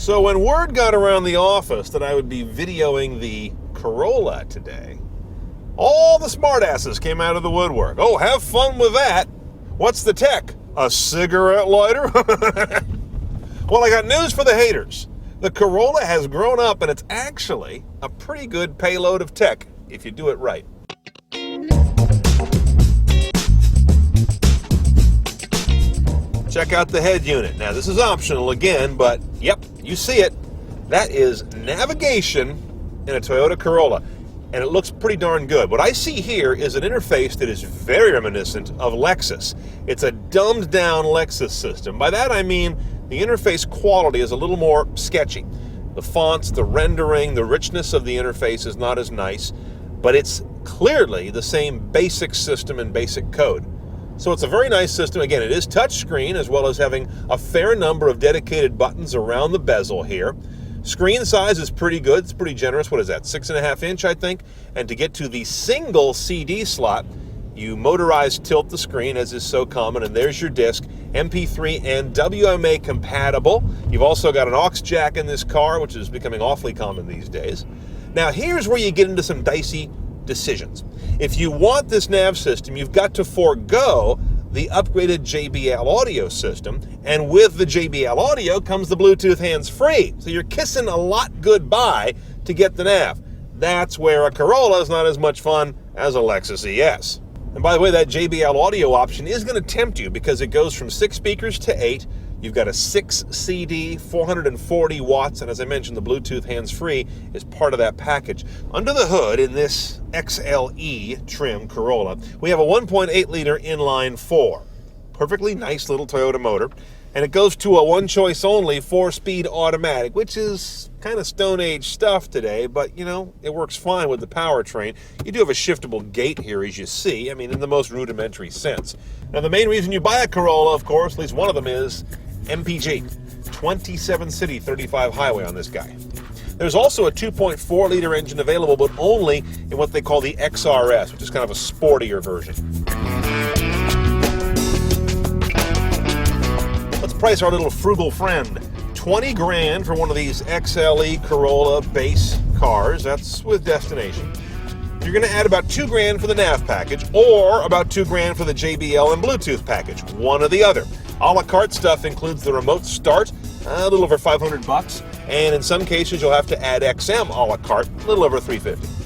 So when word got around the office that I would be videoing the Corolla today, all the smartasses came out of the woodwork. Oh, have fun with that. What's the tech? A cigarette lighter? Well, I got news for the haters. The Corolla has grown up, and it's actually a pretty good payload of tech if you do it right. Check out the head unit. Now, this is optional again, but yep, you see it. That is navigation in a Toyota Corolla, and it looks pretty darn good. What I see here is an interface that is very reminiscent of Lexus. It's a dumbed-down Lexus system. By that I mean the interface quality is a little more sketchy. The fonts, the rendering, the richness of the interface is not as nice, but it's clearly the same basic system and basic code. So it's a very nice system. Again, it is touchscreen, as well as having a fair number of dedicated buttons around the bezel here. Screen size is pretty good. It's pretty generous. What is that, 6.5 inch, I think? And to get to the single CD slot, you motorized tilt the screen, as is so common, and there's your disc. MP3 and WMA compatible. You've also got an aux jack in this car, which is becoming awfully common these days. Now, here's where you get into some dicey decisions. If you want this nav system, you've got to forego the upgraded JBL audio system, and with the JBL audio comes the Bluetooth hands-free. So you're kissing a lot goodbye to get the nav. That's where a Corolla is not as much fun as a Lexus ES. And by the way, that JBL audio option is going to tempt you because it goes from 6 speakers to 8. You've got a 6 CD, 440 watts, and as I mentioned, the Bluetooth hands-free is part of that package. Under the hood in this XLE trim Corolla, we have a 1.8-liter inline-4. Perfectly nice little Toyota motor. And it goes to a one-choice-only 4-speed automatic, which is kind of Stone Age stuff today, but, you know, it works fine with the powertrain. You do have a shiftable gate here, as you see, I mean, in the most rudimentary sense. Now, the main reason you buy a Corolla, of course, at least one of them is MPG, 27 city, 35 highway on this guy. There's also a 2.4-liter engine available, but only in what they call the XRS, which is kind of a sportier version. Let's price our little frugal friend. 20 grand for one of these XLE Corolla base cars. That's with destination. You're going to add about 2 grand for the nav package, or about 2 grand for the JBL and Bluetooth package, one or the other. A la carte stuff includes the remote start, a little over $500, and in some cases you'll have to add XM a la carte, a little over $350.